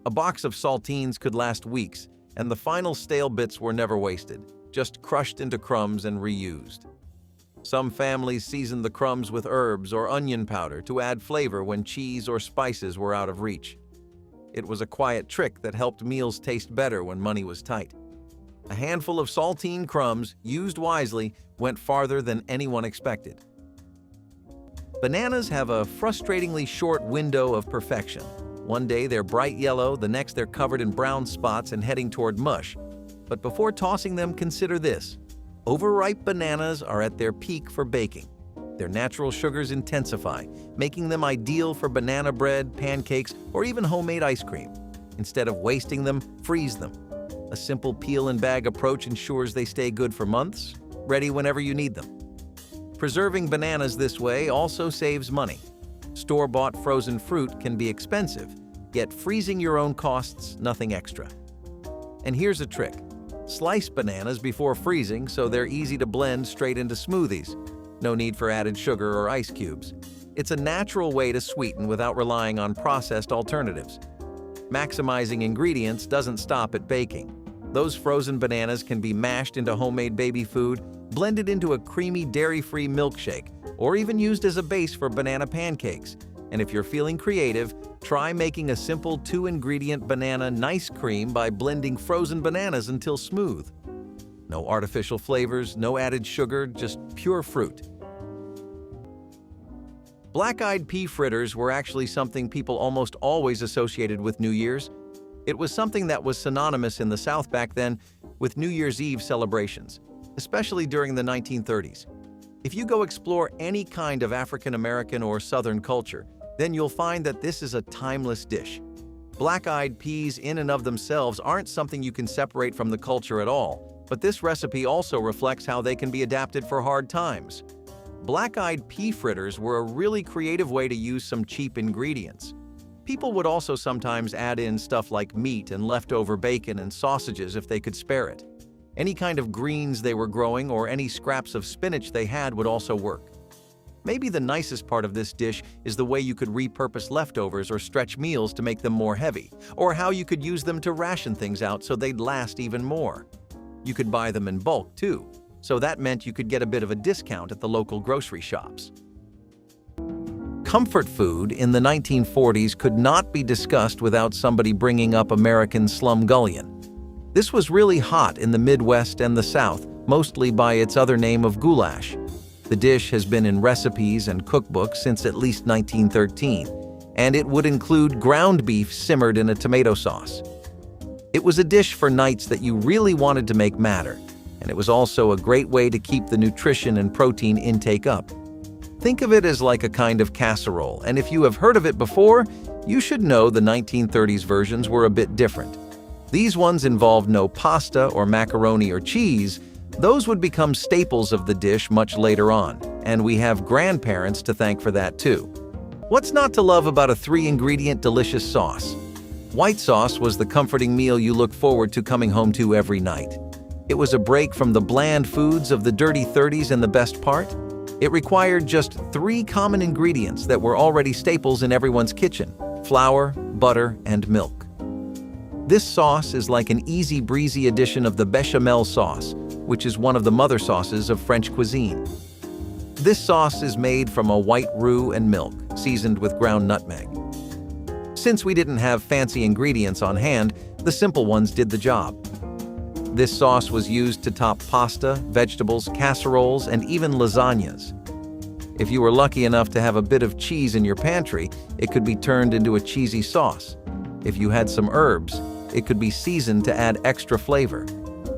Speaker 1: A box of saltines could last weeks, and the final stale bits were never wasted, just crushed into crumbs and reused. Some families seasoned the crumbs with herbs or onion powder to add flavor when cheese or spices were out of reach. It was a quiet trick that helped meals taste better when money was tight. A handful of saltine crumbs, used wisely, went farther than anyone expected. Bananas have a frustratingly short window of perfection. One day they're bright yellow, the next they're covered in brown spots and heading toward mush. But before tossing them, consider this. Overripe bananas are at their peak for baking. Their natural sugars intensify, making them ideal for banana bread, pancakes, or even homemade ice cream. Instead of wasting them, freeze them. A simple peel and bag approach ensures they stay good for months, ready whenever you need them. Preserving bananas this way also saves money. Store-bought frozen fruit can be expensive, yet freezing your own costs nothing extra. And here's a trick. Slice bananas before freezing so they're easy to blend straight into smoothies. No need for added sugar or ice cubes. It's a natural way to sweeten without relying on processed alternatives. Maximizing ingredients doesn't stop at baking. Those frozen bananas can be mashed into homemade baby food, blended into a creamy dairy-free milkshake, or even used as a base for banana pancakes. And if you're feeling creative, try making a simple 2-ingredient banana nice cream by blending frozen bananas until smooth. No artificial flavors, no added sugar, just pure fruit. Black-eyed pea fritters were actually something people almost always associated with New Year's. It was something that was synonymous in the South back then with New Year's Eve celebrations, especially during the 1930s. If you go explore any kind of African American or Southern culture, then you'll find that this is a timeless dish. Black-eyed peas in and of themselves aren't something you can separate from the culture at all, but this recipe also reflects how they can be adapted for hard times. Black-eyed pea fritters were a really creative way to use some cheap ingredients. People would also sometimes add in stuff like meat and leftover bacon and sausages if they could spare it. Any kind of greens they were growing or any scraps of spinach they had would also work. Maybe the nicest part of this dish is the way you could repurpose leftovers or stretch meals to make them more heavy, or how you could use them to ration things out so they'd last even more. You could buy them in bulk too, so that meant you could get a bit of a discount at the local grocery shops. Comfort food in the 1940s could not be discussed without somebody bringing up American slumgullion. This was really hot in the Midwest and the South, mostly by its other name of goulash. The dish has been in recipes and cookbooks since at least 1913, and it would include ground beef simmered in a tomato sauce. It was a dish for nights that you really wanted to make matter, and it was also a great way to keep the nutrition and protein intake up. Think of it as like a kind of casserole, and if you have heard of it before, you should know the 1930s versions were a bit different. These ones involved no pasta or macaroni or cheese. Those would become staples of the dish much later on, and we have grandparents to thank for that too. What's not to love about a 3-ingredient delicious sauce? White sauce was the comforting meal you look forward to coming home to every night. It was a break from the bland foods of the dirty 30s, and the best part? It required just 3 common ingredients that were already staples in everyone's kitchen: flour, butter, and milk. This sauce is like an easy breezy addition of the bechamel sauce, which is one of the mother sauces of French cuisine. This sauce is made from a white roux and milk, seasoned with ground nutmeg. Since we didn't have fancy ingredients on hand, the simple ones did the job. This sauce was used to top pasta, vegetables, casseroles, and even lasagnas. If you were lucky enough to have a bit of cheese in your pantry, it could be turned into a cheesy sauce. If you had some herbs, it could be seasoned to add extra flavor.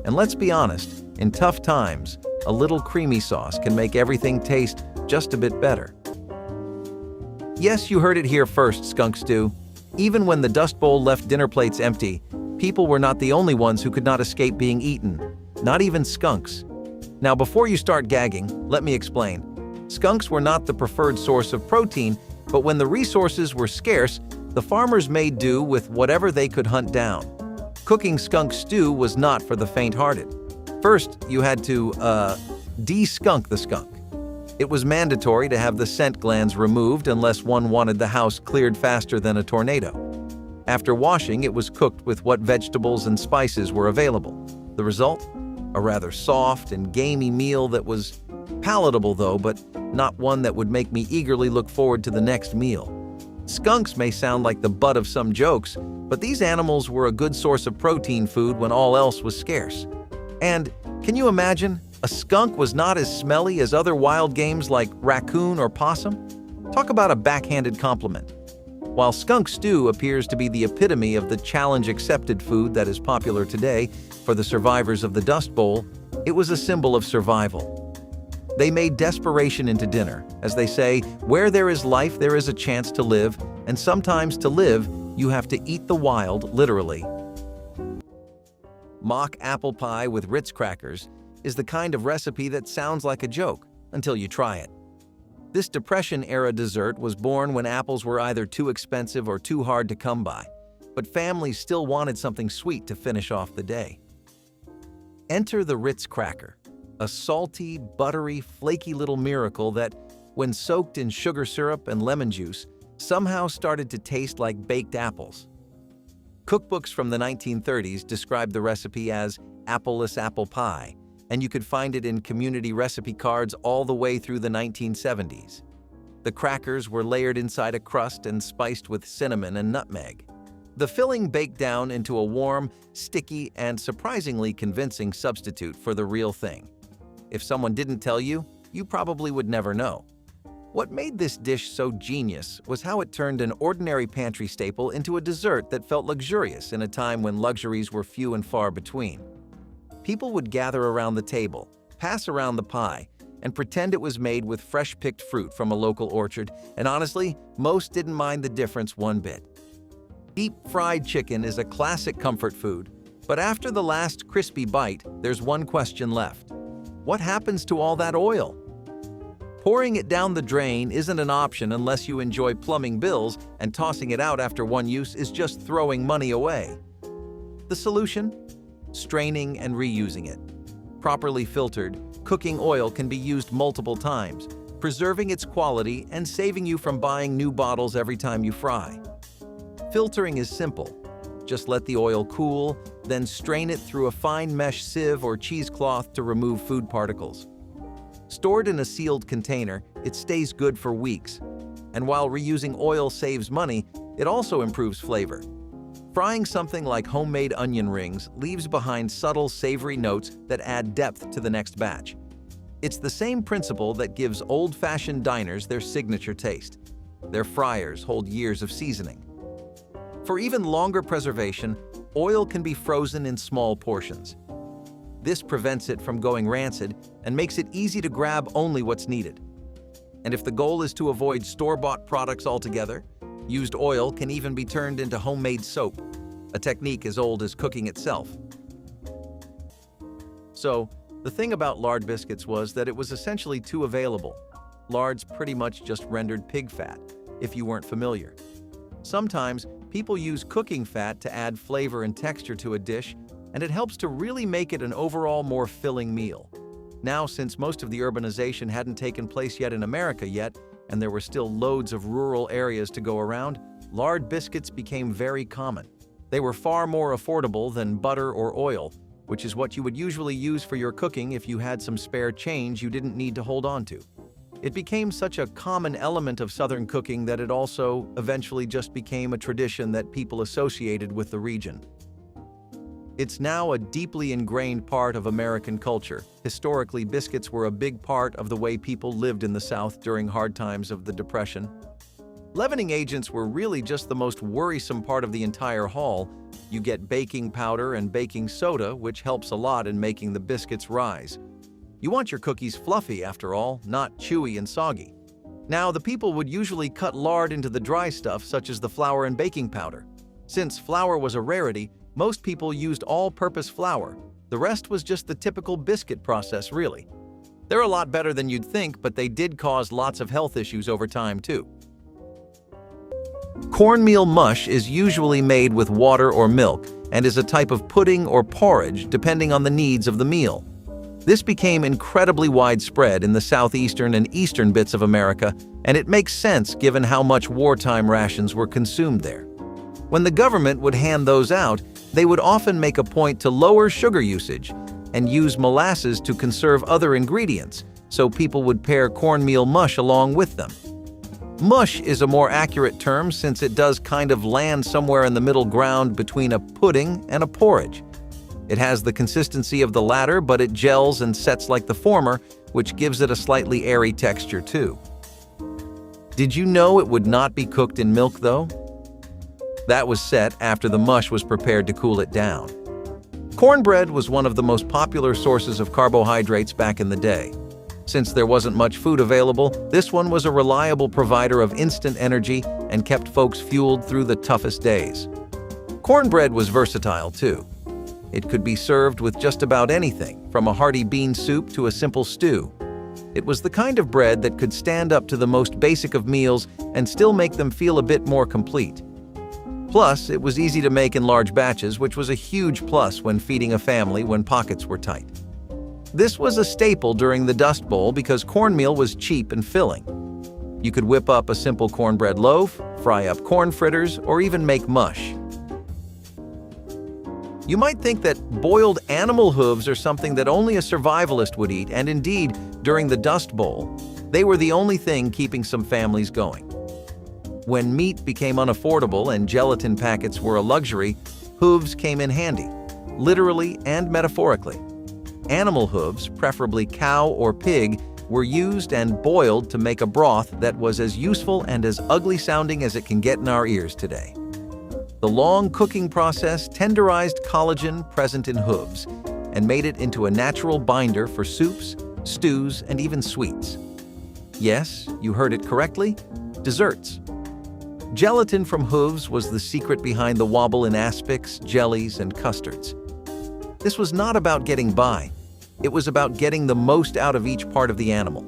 Speaker 1: And let's be honest, in tough times, a little creamy sauce can make everything taste just a bit better. Yes, you heard it here first, skunk stew. Even when the Dust Bowl left dinner plates empty, people were not the only ones who could not escape being eaten, not even skunks. Now, before you start gagging, let me explain. Skunks were not the preferred source of protein, but when the resources were scarce, the farmers made do with whatever they could hunt down. Cooking skunk stew was not for the faint-hearted. First, you had to, de-skunk the skunk. It was mandatory to have the scent glands removed unless one wanted the house cleared faster than a tornado. After washing, it was cooked with what vegetables and spices were available. The result? A rather soft and gamey meal that was palatable though, but not one that would make me eagerly look forward to the next meal. Skunks may sound like the butt of some jokes, but these animals were a good source of protein food when all else was scarce. And can you imagine? A skunk was not as smelly as other wild games like raccoon or possum. Talk about a backhanded compliment. While skunk stew appears to be the epitome of the challenge-accepted food that is popular today for the survivors of the Dust Bowl, it was a symbol of survival. They made desperation into dinner. As they say, where there is life, there is a chance to live, and sometimes to live, you have to eat the wild, literally. Mock apple pie with Ritz crackers is the kind of recipe that sounds like a joke until you try it. This Depression-era dessert was born when apples were either too expensive or too hard to come by, but families still wanted something sweet to finish off the day. Enter the Ritz cracker, a salty, buttery, flaky little miracle that, when soaked in sugar syrup and lemon juice, somehow started to taste like baked apples. Cookbooks from the 1930s described the recipe as appleless apple pie, and you could find it in community recipe cards all the way through the 1970s. The crackers were layered inside a crust and spiced with cinnamon and nutmeg. The filling baked down into a warm, sticky, and surprisingly convincing substitute for the real thing. If someone didn't tell you, you probably would never know. What made this dish so genius was how it turned an ordinary pantry staple into a dessert that felt luxurious in a time when luxuries were few and far between. People would gather around the table, pass around the pie, and pretend it was made with fresh-picked fruit from a local orchard, and honestly, most didn't mind the difference one bit. Deep-fried chicken is a classic comfort food, but after the last crispy bite, there's one question left. What happens to all that oil? Pouring it down the drain isn't an option unless you enjoy plumbing bills, and tossing it out after one use is just throwing money away. The solution? Straining and reusing it. Properly filtered, cooking oil can be used multiple times, preserving its quality and saving you from buying new bottles every time you fry. Filtering is simple. Just let the oil cool, then strain it through a fine mesh sieve or cheesecloth to remove food particles. Stored in a sealed container, it stays good for weeks. And while reusing oil saves money, it also improves flavor. Frying something like homemade onion rings leaves behind subtle, savory notes that add depth to the next batch. It's the same principle that gives old-fashioned diners their signature taste. Their fryers hold years of seasoning. For even longer preservation, oil can be frozen in small portions. This prevents it from going rancid and makes it easy to grab only what's needed. And if the goal is to avoid store-bought products altogether, used oil can even be turned into homemade soap, a technique as old as cooking itself. So, the thing about lard biscuits was that it was essentially too available. Lard's pretty much just rendered pig fat, if you weren't familiar. Sometimes, people use cooking fat to add flavor and texture to a dish, and it helps to really make it an overall more filling meal. Now, since most of the urbanization hadn't taken place yet in America yet, and there were still loads of rural areas to go around, lard biscuits became very common. They were far more affordable than butter or oil, which is what you would usually use for your cooking if you had some spare change you didn't need to hold on to. It became such a common element of Southern cooking that it also eventually just became a tradition that people associated with the region. It's now a deeply ingrained part of American culture. Historically, biscuits were a big part of the way people lived in the South during hard times of the Depression. Leavening agents were really just the most worrisome part of the entire haul. You get baking powder and baking soda, which helps a lot in making the biscuits rise. You want your cookies fluffy, after all, not chewy and soggy. Now, the people would usually cut lard into the dry stuff, such as the flour and baking powder. Since flour was a rarity, most people used all-purpose flour. The rest was just the typical biscuit process, really. They're a lot better than you'd think, but they did cause lots of health issues over time, too. Cornmeal mush is usually made with water or milk and is a type of pudding or porridge depending on the needs of the meal. This became incredibly widespread in the southeastern and eastern bits of America, and it makes sense given how much wartime rations were consumed there. When the government would hand those out, they would often make a point to lower sugar usage and use molasses to conserve other ingredients, so people would pair cornmeal mush along with them. Mush is a more accurate term since it does kind of land somewhere in the middle ground between a pudding and a porridge. It has the consistency of the latter, but it gels and sets like the former, which gives it a slightly airy texture too. Did you know it would not be cooked in milk though? That was set after the mush was prepared to cool it down. Cornbread was one of the most popular sources of carbohydrates back in the day. Since there wasn't much food available, this one was a reliable provider of instant energy and kept folks fueled through the toughest days. Cornbread was versatile too. It could be served with just about anything, from a hearty bean soup to a simple stew. It was the kind of bread that could stand up to the most basic of meals and still make them feel a bit more complete. Plus, it was easy to make in large batches, which was a huge plus when feeding a family when pockets were tight. This was a staple during the Dust Bowl because cornmeal was cheap and filling. You could whip up a simple cornbread loaf, fry up corn fritters, or even make mush. You might think that boiled animal hooves are something that only a survivalist would eat, and indeed, during the Dust Bowl, they were the only thing keeping some families going. When meat became unaffordable and gelatin packets were a luxury, hooves came in handy, literally and metaphorically. Animal hooves, preferably cow or pig, were used and boiled to make a broth that was as useful and as ugly-sounding as it can get in our ears today. The long cooking process tenderized collagen present in hooves and made it into a natural binder for soups, stews, and even sweets. Yes, you heard it correctly, desserts. Gelatin from hooves was the secret behind the wobble in aspics, jellies, and custards. This was not about getting by. It was about getting the most out of each part of the animal.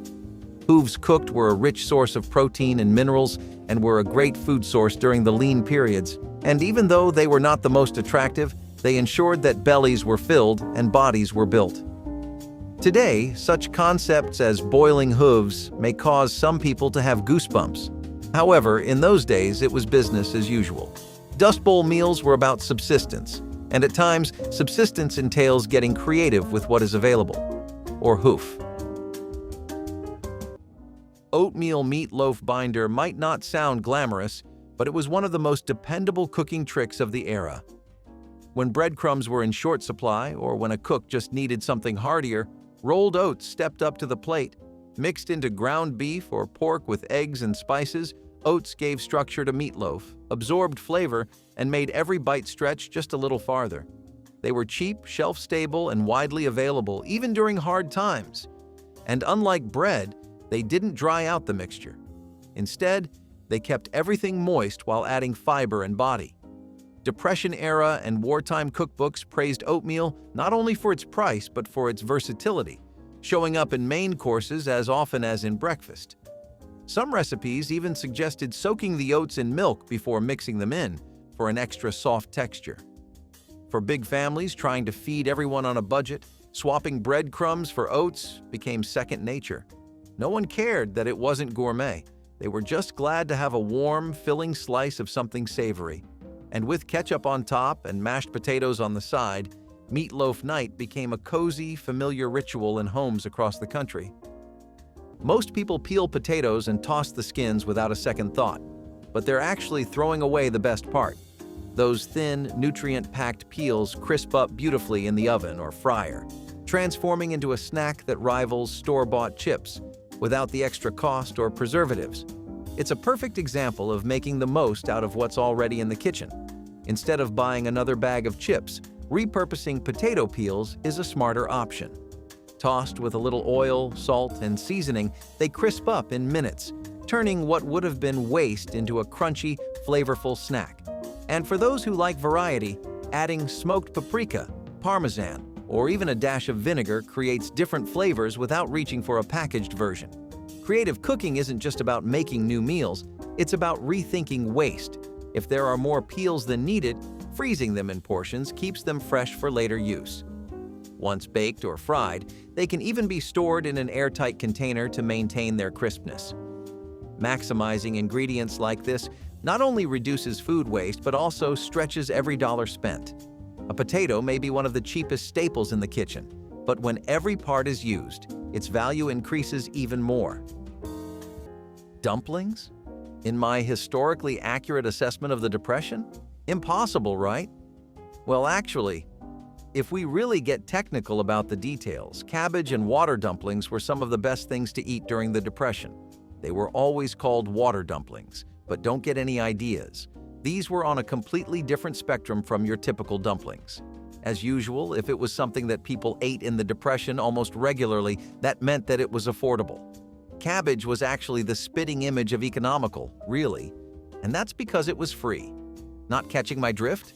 Speaker 1: Hooves cooked were a rich source of protein and minerals and were a great food source during the lean periods. And even though they were not the most attractive, they ensured that bellies were filled and bodies were built. Today, such concepts as boiling hooves may cause some people to have goosebumps. However, in those days, it was business as usual. Dust Bowl meals were about subsistence, and at times, subsistence entails getting creative with what is available, or hoof. Oatmeal meatloaf binder might not sound glamorous, but it was one of the most dependable cooking tricks of the era. When breadcrumbs were in short supply, or when a cook just needed something heartier, rolled oats stepped up to the plate. Mixed into ground beef or pork with eggs and spices, oats gave structure to meatloaf, absorbed flavor, and made every bite stretch just a little farther. They were cheap, shelf-stable, and widely available, even during hard times. And unlike bread, they didn't dry out the mixture. Instead, they kept everything moist while adding fiber and body. Depression-era and wartime cookbooks praised oatmeal not only for its price but for its versatility, showing up in main courses as often as in breakfast. Some recipes even suggested soaking the oats in milk before mixing them in for an extra soft texture. For big families trying to feed everyone on a budget, swapping breadcrumbs for oats became second nature. No one cared that it wasn't gourmet. They were just glad to have a warm, filling slice of something savory. And with ketchup on top and mashed potatoes on the side, meatloaf night became a cozy, familiar ritual in homes across the country. Most people peel potatoes and toss the skins without a second thought, but they're actually throwing away the best part. Those thin, nutrient-packed peels crisp up beautifully in the oven or fryer, transforming into a snack that rivals store-bought chips without the extra cost or preservatives. It's a perfect example of making the most out of what's already in the kitchen. Instead of buying another bag of chips, repurposing potato peels is a smarter option. Tossed with a little oil, salt, and seasoning, they crisp up in minutes, turning what would have been waste into a crunchy, flavorful snack. And for those who like variety, adding smoked paprika, parmesan, or even a dash of vinegar creates different flavors without reaching for a packaged version. Creative cooking isn't just about making new meals, it's about rethinking waste. If there are more peels than needed, freezing them in portions keeps them fresh for later use. Once baked or fried, they can even be stored in an airtight container to maintain their crispness. Maximizing ingredients like this not only reduces food waste but also stretches every dollar spent. A potato may be one of the cheapest staples in the kitchen, but when every part is used, its value increases even more. Dumplings? In my historically accurate assessment of the Depression? Impossible, right? Well, actually, if we really get technical about the details, cabbage and water dumplings were some of the best things to eat during the Depression. They were always called water dumplings, but don't get any ideas. These were on a completely different spectrum from your typical dumplings. As usual, if it was something that people ate in the Depression almost regularly, that meant that it was affordable. Cabbage was actually the spitting image of economical, really, and that's because it was free. Not catching my drift?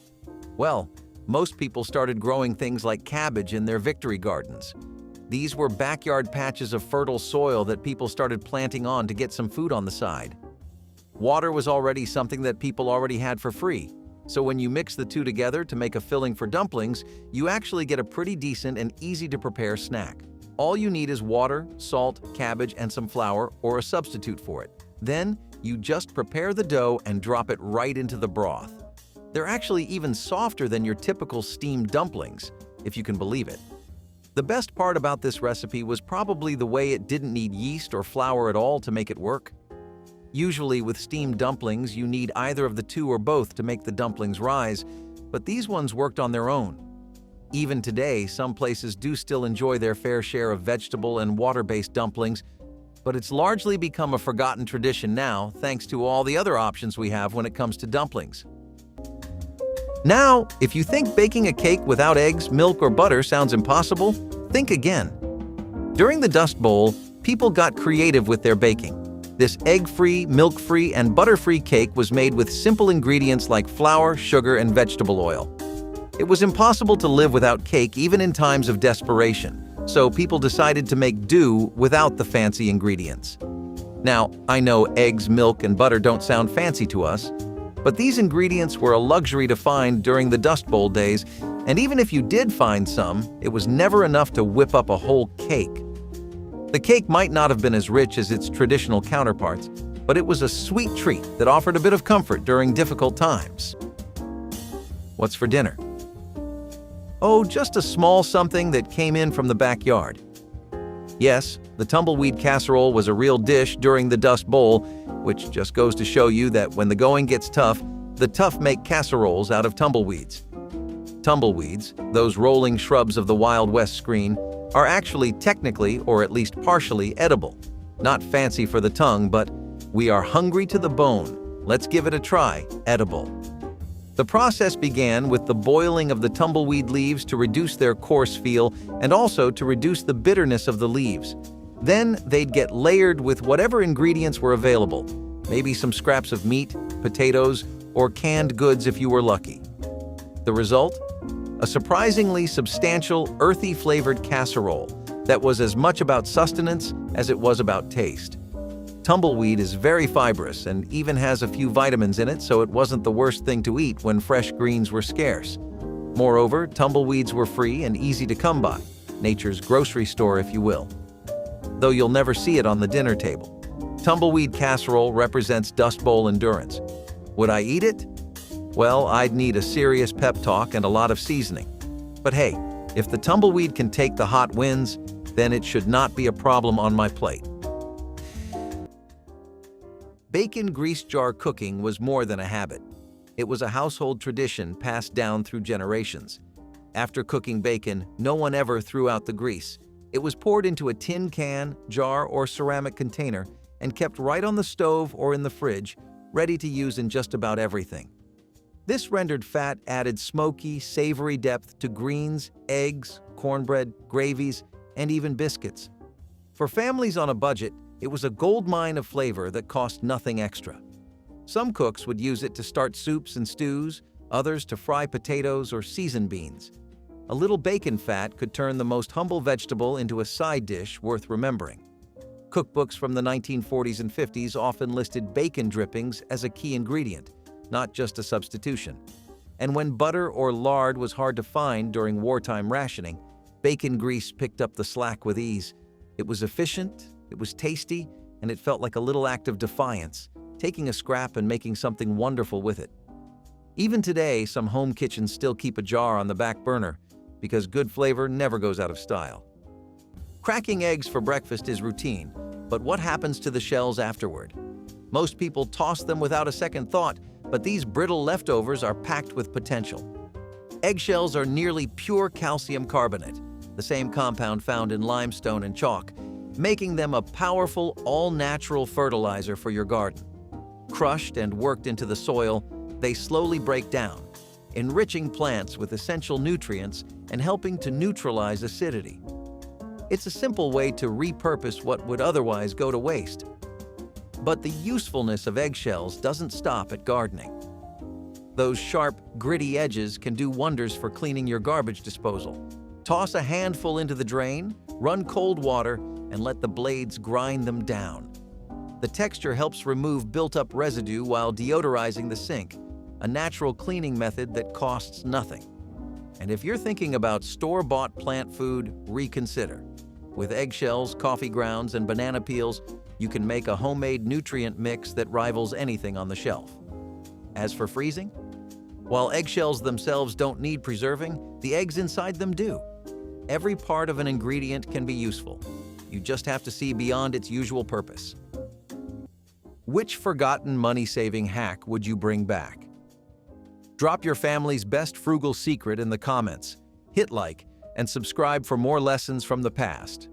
Speaker 1: Well, most people started growing things like cabbage in their victory gardens. These were backyard patches of fertile soil that people started planting on to get some food on the side. Water was already something that people already had for free, so when you mix the two together to make a filling for dumplings, you actually get a pretty decent and easy-to-prepare snack. All you need is water, salt, cabbage, and some flour or a substitute for it. Then, you just prepare the dough and drop it right into the broth. They're actually even softer than your typical steamed dumplings, if you can believe it. The best part about this recipe was probably the way it didn't need yeast or flour at all to make it work. Usually with steamed dumplings, you need either of the two or both to make the dumplings rise, but these ones worked on their own. Even today, some places do still enjoy their fair share of vegetable and water-based dumplings, but it's largely become a forgotten tradition now thanks to all the other options we have when it comes to dumplings. Now, if you think baking a cake without eggs, milk, or butter sounds impossible, think again. During the Dust Bowl, people got creative with their baking. This egg-free, milk-free, and butter-free cake was made with simple ingredients like flour, sugar, and vegetable oil. It was impossible to live without cake even in times of desperation, so people decided to make do without the fancy ingredients. Now, I know eggs, milk, and butter don't sound fancy to us, but these ingredients were a luxury to find during the Dust Bowl days, and even if you did find some, it was never enough to whip up a whole cake. The cake might not have been as rich as its traditional counterparts, but it was a sweet treat that offered a bit of comfort during difficult times. What's for dinner? Oh, just a small something that came in from the backyard. Yes, the tumbleweed casserole was a real dish during the Dust Bowl, which just goes to show you that when the going gets tough, the tough make casseroles out of tumbleweeds. Tumbleweeds, those rolling shrubs of the Wild West screen, are actually technically, or at least partially, edible. Not fancy for the tongue, but we are hungry to the bone. Let's give it a try, edible. The process began with the boiling of the tumbleweed leaves to reduce their coarse feel and also to reduce the bitterness of the leaves. Then they'd get layered with whatever ingredients were available, maybe some scraps of meat, potatoes, or canned goods if you were lucky. The result? A surprisingly substantial, earthy-flavored casserole that was as much about sustenance as it was about taste. Tumbleweed is very fibrous and even has a few vitamins in it, so it wasn't the worst thing to eat when fresh greens were scarce. Moreover, tumbleweeds were free and easy to come by, nature's grocery store, if you will. Though you'll never see it on the dinner table. Tumbleweed casserole represents Dust Bowl endurance. Would I eat it? Well, I'd need a serious pep talk and a lot of seasoning. But hey, if the tumbleweed can take the hot winds, then it should not be a problem on my plate. Bacon grease jar cooking was more than a habit. It was a household tradition passed down through generations. After cooking bacon, no one ever threw out the grease. It was poured into a tin can, jar, or ceramic container and kept right on the stove or in the fridge, ready to use in just about everything. This rendered fat added smoky, savory depth to greens, eggs, cornbread, gravies, and even biscuits. For families on a budget, it was a goldmine of flavor that cost nothing extra. Some cooks would use it to start soups and stews, others to fry potatoes or season beans. A little bacon fat could turn the most humble vegetable into a side dish worth remembering. Cookbooks from the 1940s and 50s often listed bacon drippings as a key ingredient, not just a substitution. And when butter or lard was hard to find during wartime rationing, bacon grease picked up the slack with ease. It was efficient, it was tasty, and it felt like a little act of defiance, taking a scrap and making something wonderful with it. Even today, some home kitchens still keep a jar on the back burner because good flavor never goes out of style. Cracking eggs for breakfast is routine, but what happens to the shells afterward? Most people toss them without a second thought, but these brittle leftovers are packed with potential. Eggshells are nearly pure calcium carbonate, the same compound found in limestone and chalk, making them a powerful, all-natural fertilizer for your garden. Crushed and worked into the soil, they slowly break down, enriching plants with essential nutrients and helping to neutralize acidity. It's a simple way to repurpose what would otherwise go to waste. But the usefulness of eggshells doesn't stop at gardening. Those sharp, gritty edges can do wonders for cleaning your garbage disposal. Toss a handful into the drain, run cold water, and let the blades grind them down. The texture helps remove built-up residue while deodorizing the sink, a natural cleaning method that costs nothing. And if you're thinking about store-bought plant food, reconsider. With eggshells, coffee grounds, and banana peels, You can make a homemade nutrient mix that rivals anything on the shelf. As for freezing, while eggshells themselves don't need preserving, the eggs inside them do. Every part of an ingredient can be useful. You just have to see beyond its usual purpose. Which forgotten money-saving hack would you bring back? Drop your family's best frugal secret in the comments. Hit like and subscribe for more lessons from the past.